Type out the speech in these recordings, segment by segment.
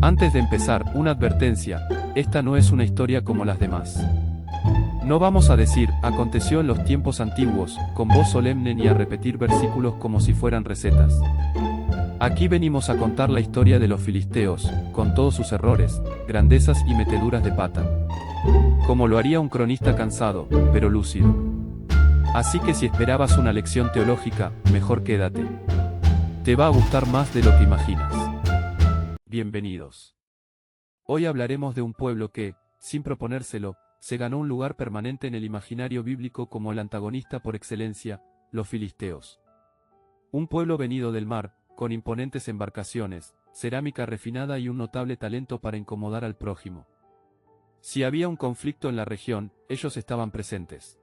Antes de empezar, una advertencia, esta no es una historia como las demás. No vamos a decir, aconteció en los tiempos antiguos, con voz solemne ni a repetir versículos como si fueran recetas. Aquí venimos a contar la historia de los filisteos, con todos sus errores, grandezas y meteduras de pata. Como lo haría un cronista cansado, pero lúcido. Así que si esperabas una lección teológica, mejor quédate. Te va a gustar más de lo que imaginas. Bienvenidos. Hoy hablaremos de un pueblo que, sin proponérselo, se ganó un lugar permanente en el imaginario bíblico como el antagonista por excelencia, los filisteos. Un pueblo venido del mar, con imponentes embarcaciones, cerámica refinada y un notable talento para incomodar al prójimo. Si había un conflicto en la región, ellos estaban presentes.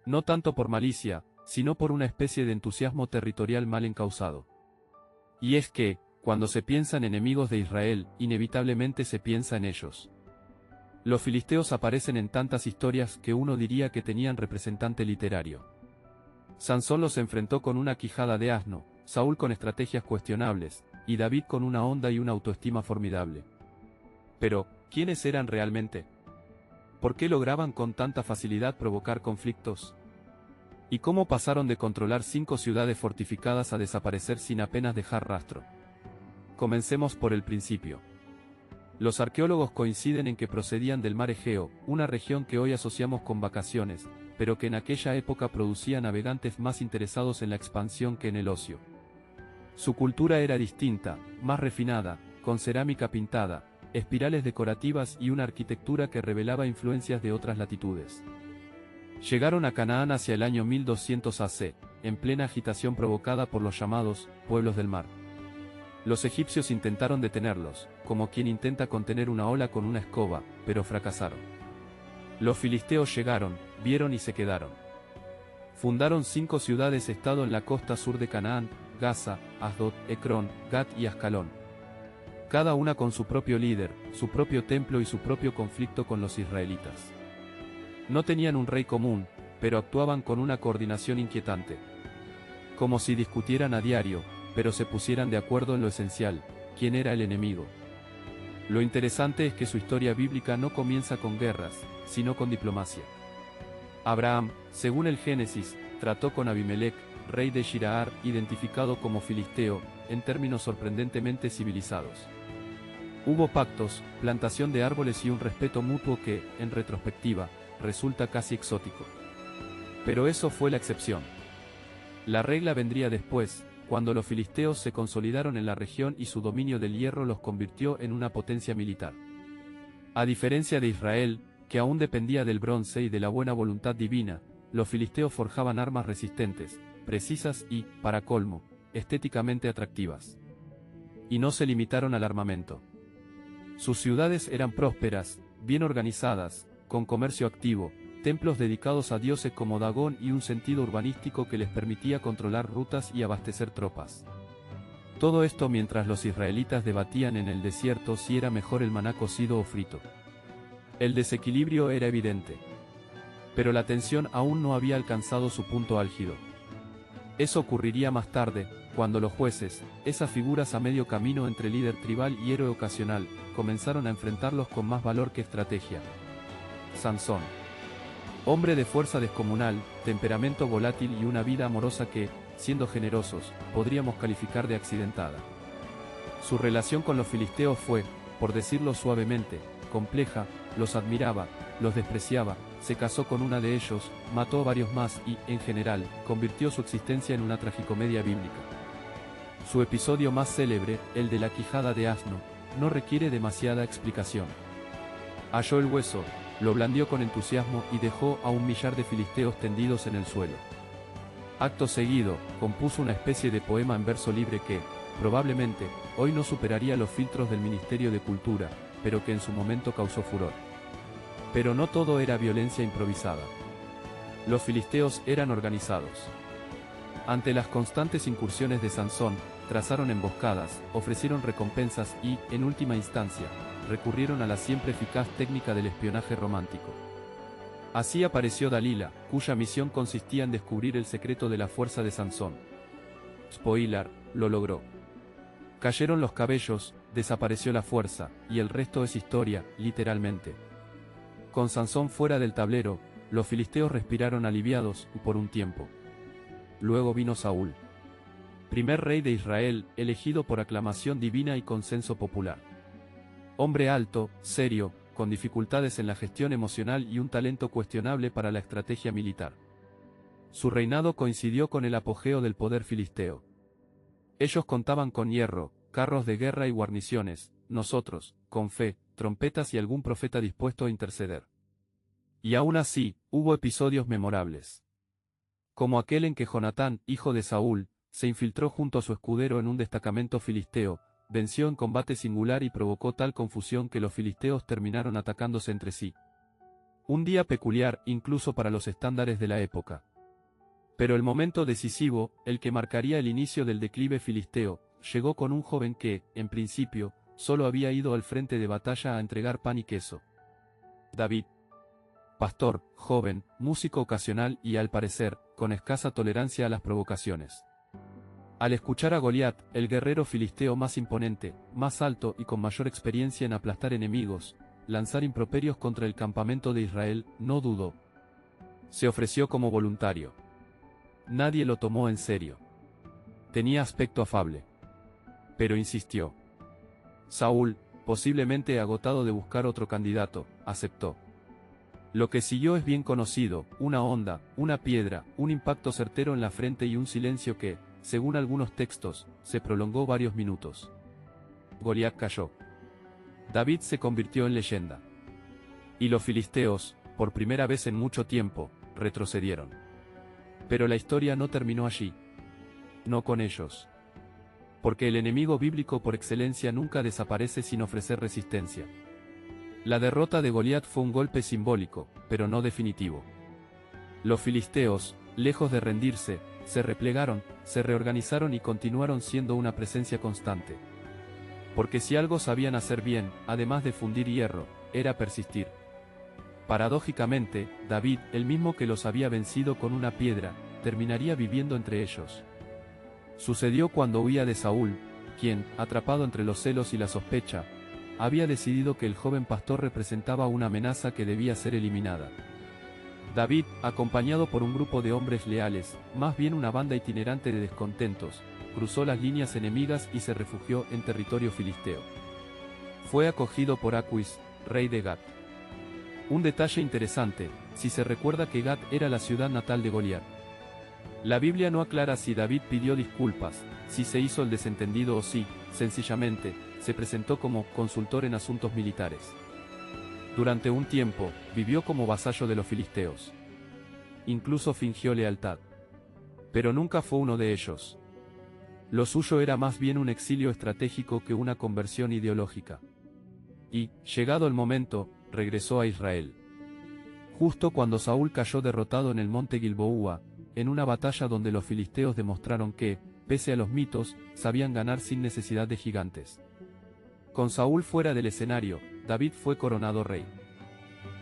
No tanto por malicia, sino por una especie de entusiasmo territorial mal encausado. Y es que, cuando se piensa en enemigos de Israel, inevitablemente se piensa en ellos. Los filisteos aparecen en tantas historias que uno diría que tenían representante literario. Sansón los enfrentó con una quijada de asno, Saúl con estrategias cuestionables, y David con una honda y una autoestima formidable. Pero, ¿quiénes eran realmente? ¿Por qué lograban con tanta facilidad provocar conflictos? ¿Y cómo pasaron de controlar 5 ciudades fortificadas a desaparecer sin apenas dejar rastro? Comencemos por el principio. Los arqueólogos coinciden en que procedían del mar Egeo, una región que hoy asociamos con vacaciones, pero que en aquella época producía navegantes más interesados en la expansión que en el ocio. Su cultura era distinta, más refinada, con cerámica pintada, espirales decorativas y una arquitectura que revelaba influencias de otras latitudes. Llegaron a Canaán hacia el año 1200 AC, en plena agitación provocada por los llamados pueblos del mar. Los egipcios intentaron detenerlos, como quien intenta contener una ola con una escoba, pero fracasaron. Los filisteos llegaron, vieron y se quedaron. Fundaron 5 ciudades-estado en la costa sur de Canaán: Gaza, Asdod, Ecrón, Gat y Ascalón. Cada una con su propio líder, su propio templo y su propio conflicto con los israelitas. No tenían un rey común, pero actuaban con una coordinación inquietante. Como si discutieran a diario, pero se pusieran de acuerdo en lo esencial: quién era el enemigo. Lo interesante es que su historia bíblica no comienza con guerras, sino con diplomacia. Abraham, según el Génesis, trató con Abimelec, rey de Shiraar, identificado como filisteo, en términos sorprendentemente civilizados. Hubo pactos, plantación de árboles y un respeto mutuo que, en retrospectiva, resulta casi exótico. Pero eso fue la excepción. La regla vendría después, cuando los filisteos se consolidaron en la región y su dominio del hierro los convirtió en una potencia militar. A diferencia de Israel, que aún dependía del bronce y de la buena voluntad divina, los filisteos forjaban armas resistentes, precisas y, para colmo, estéticamente atractivas. Y no se limitaron al armamento. Sus ciudades eran prósperas, bien organizadas, con comercio activo, templos dedicados a dioses como Dagón y un sentido urbanístico que les permitía controlar rutas y abastecer tropas. Todo esto mientras los israelitas debatían en el desierto si era mejor el maná cocido o frito. El desequilibrio era evidente. Pero la tensión aún no había alcanzado su punto álgido. Eso ocurriría más tarde, cuando los jueces, esas figuras a medio camino entre líder tribal y héroe ocasional, comenzaron a enfrentarlos con más valor que estrategia. Sansón. Hombre de fuerza descomunal, temperamento volátil y una vida amorosa que, siendo generosos, podríamos calificar de accidentada. Su relación con los filisteos fue, por decirlo suavemente, compleja. Los admiraba, los despreciaba, se casó con una de ellos, mató a varios más y, en general, convirtió su existencia en una tragicomedia bíblica. Su episodio más célebre, el de la quijada de asno, no requiere demasiada explicación. Halló el hueso, lo blandió con entusiasmo y dejó a 1.000.000 de filisteos tendidos en el suelo. Acto seguido, compuso una especie de poema en verso libre que, probablemente, hoy no superaría los filtros del Ministerio de Cultura, pero que en su momento causó furor. Pero no todo era violencia improvisada. Los filisteos eran organizados. Ante las constantes incursiones de Sansón, trazaron emboscadas, ofrecieron recompensas y, en última instancia, recurrieron a la siempre eficaz técnica del espionaje romántico. Así apareció Dalila, cuya misión consistía en descubrir el secreto de la fuerza de Sansón. Spoiler, lo logró. Cayeron los cabellos, desapareció la fuerza, y el resto es historia, literalmente. Con Sansón fuera del tablero, los filisteos respiraron aliviados, por un tiempo. Luego vino Saúl, primer rey de Israel, elegido por aclamación divina y consenso popular. Hombre alto, serio, con dificultades en la gestión emocional y un talento cuestionable para la estrategia militar. Su reinado coincidió con el apogeo del poder filisteo. Ellos contaban con hierro, carros de guerra y guarniciones, nosotros, con fe, trompetas y algún profeta dispuesto a interceder. Y aún así, hubo episodios memorables. Como aquel en que Jonatán, hijo de Saúl, se infiltró junto a su escudero en un destacamento filisteo, venció en combate singular y provocó tal confusión que los filisteos terminaron atacándose entre sí. Un día peculiar incluso para los estándares de la época. Pero el momento decisivo, el que marcaría el inicio del declive filisteo, llegó con un joven que, en principio, solo había ido al frente de batalla a entregar pan y queso. David. Pastor, joven, músico ocasional y, al parecer, con escasa tolerancia a las provocaciones. Al escuchar a Goliat, el guerrero filisteo más imponente, más alto y con mayor experiencia en aplastar enemigos, lanzar improperios contra el campamento de Israel, no dudó. Se ofreció como voluntario. Nadie lo tomó en serio. Tenía aspecto afable. Pero insistió. Saúl, posiblemente agotado de buscar otro candidato, aceptó. Lo que siguió es bien conocido: una onda, una piedra, un impacto certero en la frente y un silencio que, según algunos textos, se prolongó varios minutos. Goliat cayó. David se convirtió en leyenda. Y los filisteos, por primera vez en mucho tiempo, retrocedieron. Pero la historia no terminó allí. No con ellos. Porque el enemigo bíblico por excelencia nunca desaparece sin ofrecer resistencia. La derrota de Goliat fue un golpe simbólico, pero no definitivo. Los filisteos, lejos de rendirse, se replegaron, se reorganizaron y continuaron siendo una presencia constante. Porque si algo sabían hacer bien, además de fundir hierro, era persistir. Paradójicamente, David, el mismo que los había vencido con una piedra, terminaría viviendo entre ellos. Sucedió cuando huía de Saúl, quien, atrapado entre los celos y la sospecha, había decidido que el joven pastor representaba una amenaza que debía ser eliminada. David, acompañado por un grupo de hombres leales, más bien una banda itinerante de descontentos, cruzó las líneas enemigas y se refugió en territorio filisteo. Fue acogido por Aquis, rey de Gat. Un detalle interesante, si se recuerda que Gat era la ciudad natal de Goliat. La Biblia no aclara si David pidió disculpas, si se hizo el desentendido o si, sencillamente, se presentó como consultor en asuntos militares. Durante un tiempo, vivió como vasallo de los filisteos. Incluso fingió lealtad. Pero nunca fue uno de ellos. Lo suyo era más bien un exilio estratégico que una conversión ideológica. Y, llegado el momento, regresó a Israel. Justo cuando Saúl cayó derrotado en el monte Gilboa, en una batalla donde los filisteos demostraron que, pese a los mitos, sabían ganar sin necesidad de gigantes. Con Saúl fuera del escenario, David fue coronado rey.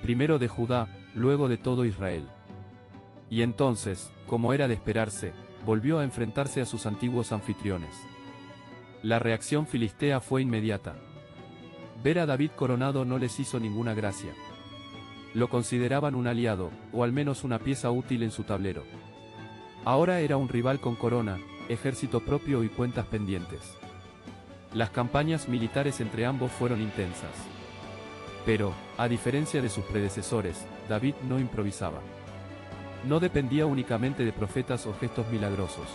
Primero de Judá, luego de todo Israel. Y entonces, como era de esperarse, volvió a enfrentarse a sus antiguos anfitriones. La reacción filistea fue inmediata. Ver a David coronado no les hizo ninguna gracia. Lo consideraban un aliado, o al menos una pieza útil en su tablero. Ahora era un rival con corona, ejército propio y cuentas pendientes. Las campañas militares entre ambos fueron intensas. Pero, a diferencia de sus predecesores, David no improvisaba. No dependía únicamente de profetas o gestos milagrosos.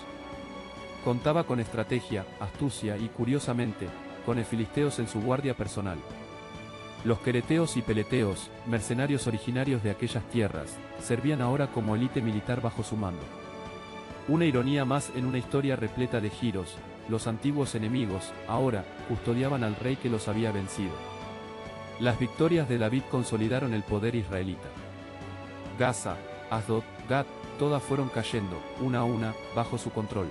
Contaba con estrategia, astucia y, curiosamente, con filisteos en su guardia personal. Los quereteos y peleteos, mercenarios originarios de aquellas tierras, servían ahora como élite militar bajo su mando. Una ironía más en una historia repleta de giros: los antiguos enemigos, ahora, custodiaban al rey que los había vencido. Las victorias de David consolidaron el poder israelita. Gaza, Asdod, Gat, todas fueron cayendo, una a una, bajo su control.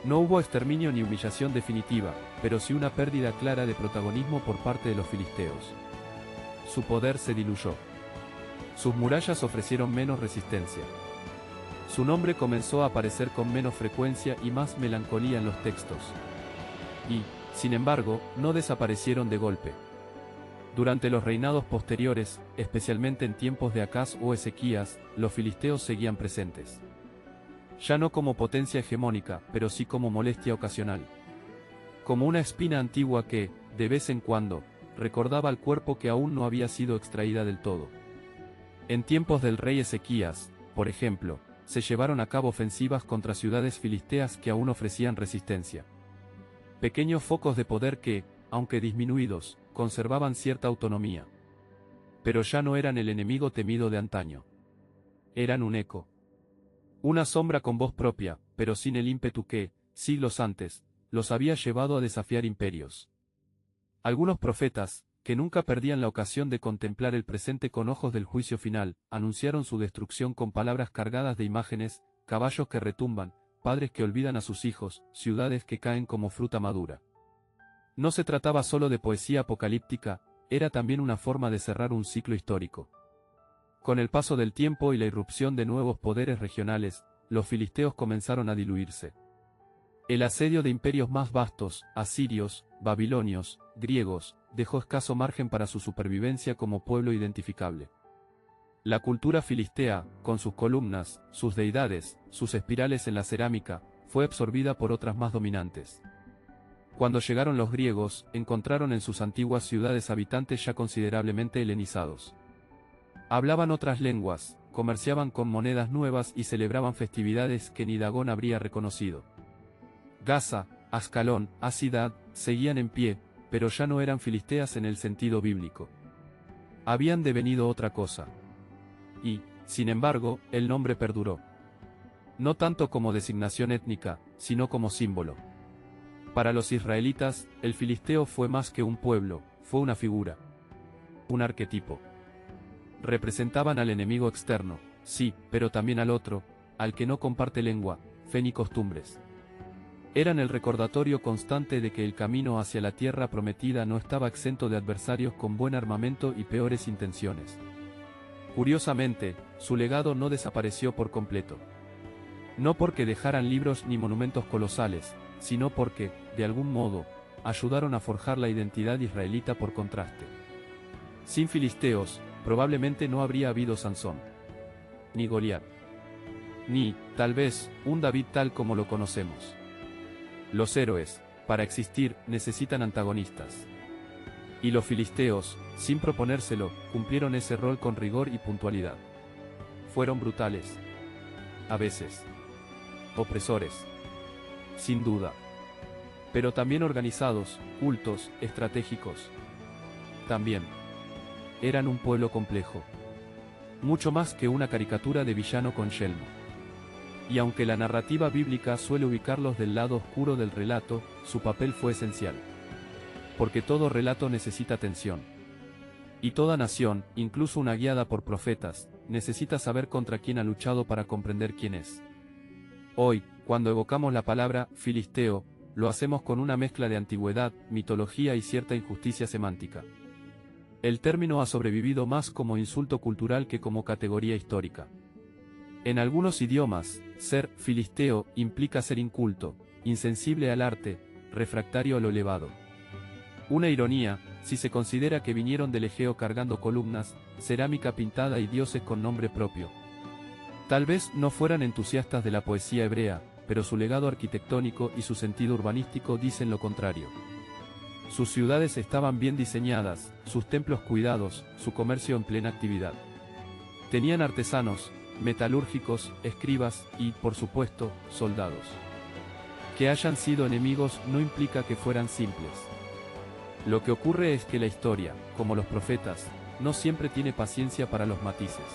No hubo exterminio ni humillación definitiva, pero sí una pérdida clara de protagonismo por parte de los filisteos. Su poder se diluyó. Sus murallas ofrecieron menos resistencia. Su nombre comenzó a aparecer con menos frecuencia y más melancolía en los textos. Y, Sin embargo, no desaparecieron de golpe. Durante los reinados posteriores, especialmente en tiempos de Acaz o Ezequías, los filisteos seguían presentes. Ya no como potencia hegemónica, pero sí como molestia ocasional. Como una espina antigua que, de vez en cuando, recordaba al cuerpo que aún no había sido extraída del todo. En tiempos del rey Ezequías, por ejemplo, se llevaron a cabo ofensivas contra ciudades filisteas que aún ofrecían resistencia. Pequeños focos de poder que, aunque disminuidos, conservaban cierta autonomía. Pero ya no eran el enemigo temido de antaño. Eran un eco. Una sombra con voz propia, pero sin el ímpetu que, siglos antes, los había llevado a desafiar imperios. Algunos profetas, que nunca perdían la ocasión de contemplar el presente con ojos del juicio final, anunciaron su destrucción con palabras cargadas de imágenes, caballos que retumban, padres que olvidan a sus hijos, ciudades que caen como fruta madura. No se trataba solo de poesía apocalíptica, era también una forma de cerrar un ciclo histórico. Con el paso del tiempo y la irrupción de nuevos poderes regionales, los filisteos comenzaron a diluirse. El asedio de imperios más vastos, asirios, babilonios, griegos, dejó escaso margen para su supervivencia como pueblo identificable. La cultura filistea, con sus columnas, sus deidades, sus espirales en la cerámica, fue absorbida por otras más dominantes. Cuando llegaron los griegos, encontraron en sus antiguas ciudades habitantes ya considerablemente helenizados. Hablaban otras lenguas, comerciaban con monedas nuevas y celebraban festividades que ni Dagón habría reconocido. Gaza, Ascalón, Asidad, seguían en pie, pero ya no eran filisteas en el sentido bíblico. Habían devenido otra cosa. Y, sin embargo, el nombre perduró. No tanto como designación étnica, sino como símbolo. Para los israelitas, el filisteo fue más que un pueblo, fue una figura. Un arquetipo. Representaban al enemigo externo, sí, pero también al otro, al que no comparte lengua, fe ni costumbres. Eran el recordatorio constante de que el camino hacia la tierra prometida no estaba exento de adversarios con buen armamento y peores intenciones. Curiosamente, su legado no desapareció por completo. No porque dejaran libros ni monumentos colosales, sino porque, de algún modo, ayudaron a forjar la identidad israelita por contraste. Sin filisteos, probablemente no habría habido Sansón, ni Goliat, ni, tal vez, un David tal como lo conocemos. Los héroes, para existir, necesitan antagonistas. Y los filisteos, sin proponérselo, cumplieron ese rol con rigor y puntualidad. Fueron brutales. A veces. Opresores. Sin duda. Pero también organizados, cultos, estratégicos. También. Eran un pueblo complejo. Mucho más que una caricatura de villano con yelmo. Y aunque la narrativa bíblica suele ubicarlos del lado oscuro del relato, su papel fue esencial. Porque todo relato necesita tensión. Y toda nación, incluso una guiada por profetas, necesita saber contra quién ha luchado para comprender quién es. Hoy, cuando evocamos la palabra filisteo, lo hacemos con una mezcla de antigüedad, mitología y cierta injusticia semántica. El término ha sobrevivido más como insulto cultural que como categoría histórica. En algunos idiomas, ser filisteo implica ser inculto, insensible al arte, refractario a lo elevado. Una ironía, si se considera que vinieron del Egeo cargando columnas, cerámica pintada y dioses con nombre propio. Tal vez no fueran entusiastas de la poesía hebrea, pero su legado arquitectónico y su sentido urbanístico dicen lo contrario. Sus ciudades estaban bien diseñadas, sus templos cuidados, su comercio en plena actividad. Tenían artesanos, metalúrgicos, escribas y, por supuesto, soldados. Que hayan sido enemigos no implica que fueran simples. Lo que ocurre es que la historia, como los profetas, no siempre tiene paciencia para los matices.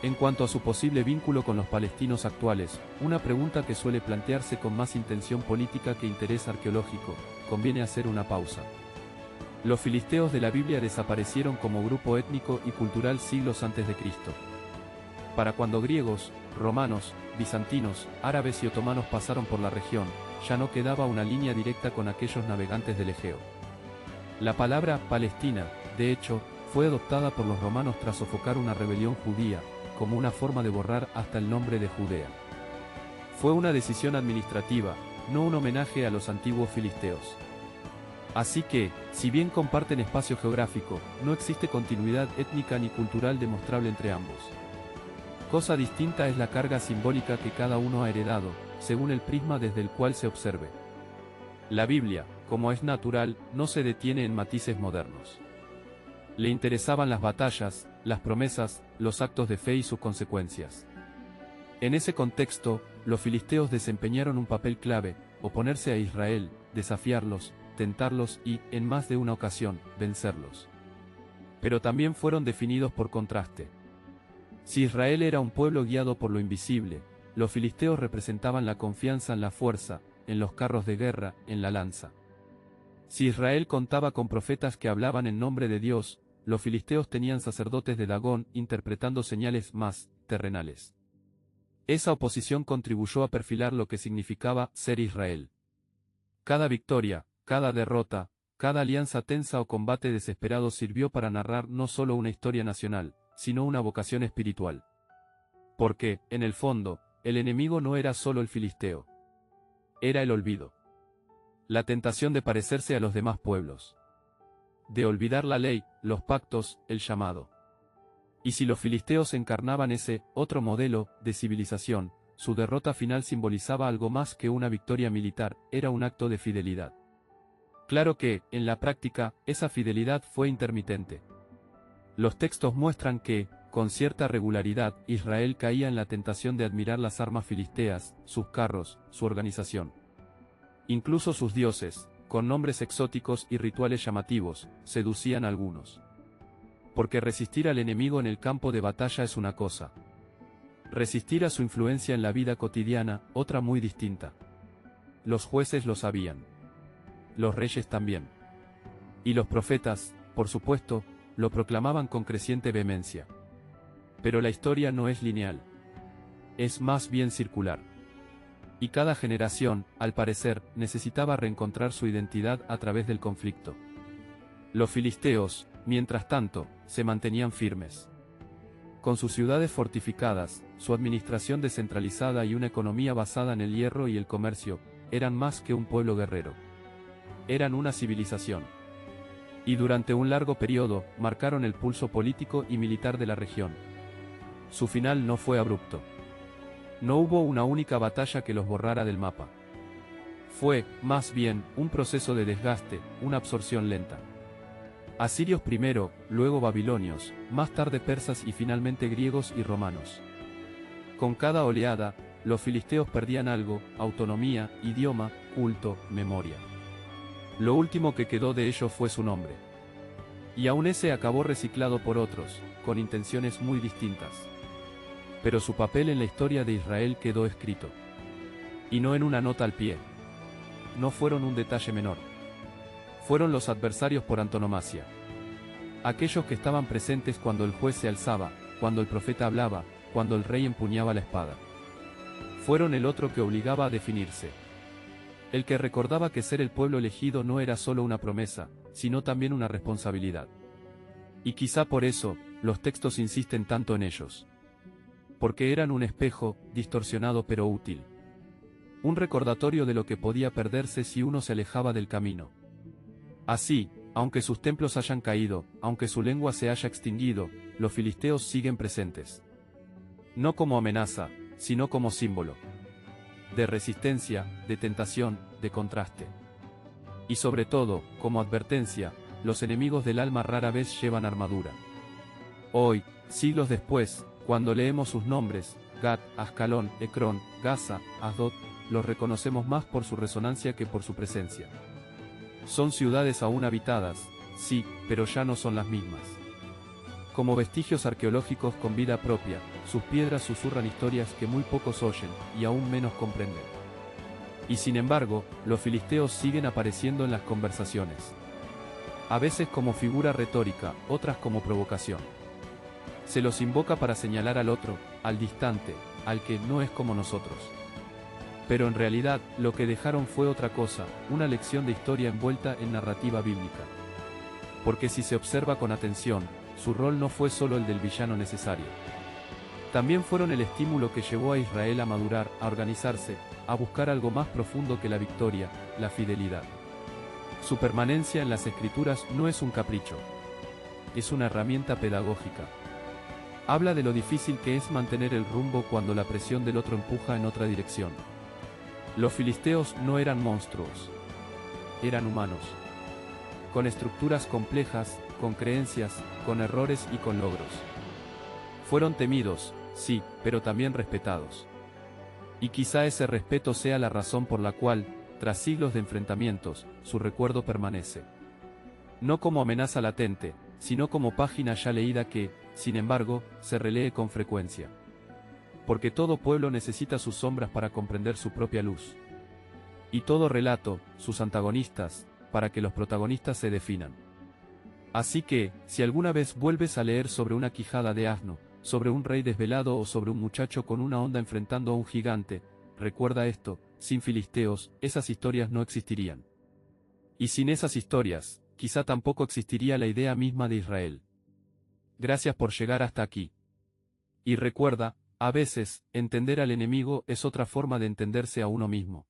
En cuanto a su posible vínculo con los palestinos actuales, una pregunta que suele plantearse con más intención política que interés arqueológico, conviene hacer una pausa. Los filisteos de la Biblia desaparecieron como grupo étnico y cultural siglos antes de Cristo. Para cuando griegos, romanos, bizantinos, árabes y otomanos pasaron por la región, ya no quedaba una línea directa con aquellos navegantes del Egeo. La palabra Palestina, de hecho, fue adoptada por los romanos tras sofocar una rebelión judía, como una forma de borrar hasta el nombre de Judea. Fue una decisión administrativa, no un homenaje a los antiguos filisteos. Así que, si bien comparten espacio geográfico, no existe continuidad étnica ni cultural demostrable entre ambos. Cosa distinta es la carga simbólica que cada uno ha heredado, según el prisma desde el cual se observe. La Biblia, como es natural, no se detiene en matices modernos. Le interesaban las batallas, las promesas, los actos de fe y sus consecuencias. En ese contexto, los filisteos desempeñaron un papel clave: oponerse a Israel, desafiarlos, tentarlos y, en más de una ocasión, vencerlos. Pero también fueron definidos por contraste. Si Israel era un pueblo guiado por lo invisible, los filisteos representaban la confianza en la fuerza, en los carros de guerra, en la lanza. Si Israel contaba con profetas que hablaban en nombre de Dios, los filisteos tenían sacerdotes de Dagón interpretando señales más terrenales. Esa oposición contribuyó a perfilar lo que significaba ser Israel. Cada victoria, cada derrota, cada alianza tensa o combate desesperado sirvió para narrar no solo una historia nacional, sino una vocación espiritual. Porque, en el fondo, el enemigo no era solo el filisteo. Era el olvido. La tentación de parecerse a los demás pueblos. De olvidar la ley, los pactos, el llamado. Y si los filisteos encarnaban ese otro modelo de civilización, su derrota final simbolizaba algo más que una victoria militar, era un acto de fidelidad. Claro que, en la práctica, esa fidelidad fue intermitente. Los textos muestran que, con cierta regularidad, Israel caía en la tentación de admirar las armas filisteas, sus carros, su organización. Incluso sus dioses, con nombres exóticos y rituales llamativos, seducían a algunos. Porque resistir al enemigo en el campo de batalla es una cosa. Resistir a su influencia en la vida cotidiana, otra muy distinta. Los jueces lo sabían. Los reyes también. Y los profetas, por supuesto, lo proclamaban con creciente vehemencia. Pero la historia no es lineal. Es más bien circular. Y cada generación, al parecer, necesitaba reencontrar su identidad a través del conflicto. Los filisteos, mientras tanto, se mantenían firmes. Con sus ciudades fortificadas, su administración descentralizada y una economía basada en el hierro y el comercio, eran más que un pueblo guerrero. Eran una civilización. Y durante un largo periodo, marcaron el pulso político y militar de la región. Su final no fue abrupto. No hubo una única batalla que los borrara del mapa. Fue, más bien, un proceso de desgaste, una absorción lenta. Asirios primero, luego babilonios, más tarde persas y finalmente griegos y romanos. Con cada oleada, los filisteos perdían algo: autonomía, idioma, culto, memoria. Lo último que quedó de ello fue su nombre. Y aún ese acabó reciclado por otros, con intenciones muy distintas. Pero su papel en la historia de Israel quedó escrito. Y no en una nota al pie. No fueron un detalle menor. Fueron los adversarios por antonomasia. Aquellos que estaban presentes cuando el juez se alzaba, cuando el profeta hablaba, cuando el rey empuñaba la espada. Fueron el otro que obligaba a definirse. El que recordaba que ser el pueblo elegido no era solo una promesa, sino también una responsabilidad. Y quizá por eso, los textos insisten tanto en ellos. Porque eran un espejo, distorsionado pero útil. Un recordatorio de lo que podía perderse si uno se alejaba del camino. Así, aunque sus templos hayan caído, aunque su lengua se haya extinguido, los filisteos siguen presentes. No como amenaza, sino como símbolo. De resistencia, de tentación, de contraste. Y sobre todo, como advertencia, los enemigos del alma rara vez llevan armadura. Hoy, siglos después, cuando leemos sus nombres, Gat, Ascalón, Ecrón, Gaza, Asdod, los reconocemos más por su resonancia que por su presencia. Son ciudades aún habitadas, sí, pero ya no son las mismas. Como vestigios arqueológicos con vida propia, sus piedras susurran historias que muy pocos oyen, y aún menos comprenden. Y sin embargo, los filisteos siguen apareciendo en las conversaciones. A veces como figura retórica, otras como provocación. Se los invoca para señalar al otro, al distante, al que no es como nosotros. Pero en realidad, lo que dejaron fue otra cosa, una lección de historia envuelta en narrativa bíblica. Porque si se observa con atención, su rol no fue solo el del villano necesario. También fueron el estímulo que llevó a Israel a madurar, a organizarse, a buscar algo más profundo que la victoria, la fidelidad. Su permanencia en las escrituras no es un capricho. Es una herramienta pedagógica. Habla de lo difícil que es mantener el rumbo cuando la presión del otro empuja en otra dirección. Los filisteos no eran monstruos. Eran humanos. Con estructuras complejas, con creencias, con errores y con logros. Fueron temidos, sí, pero también respetados. Y quizá ese respeto sea la razón por la cual, tras siglos de enfrentamientos, su recuerdo permanece. No como amenaza latente, sino como página ya leída que, sin embargo, se relee con frecuencia. Porque todo pueblo necesita sus sombras para comprender su propia luz. Y todo relato, sus antagonistas, para que los protagonistas se definan. Así que, si alguna vez vuelves a leer sobre una quijada de asno, sobre un rey desvelado o sobre un muchacho con una onda enfrentando a un gigante, recuerda esto: sin filisteos, esas historias no existirían. Y sin esas historias, quizá tampoco existiría la idea misma de Israel. Gracias por llegar hasta aquí. Y recuerda, a veces, entender al enemigo es otra forma de entenderse a uno mismo.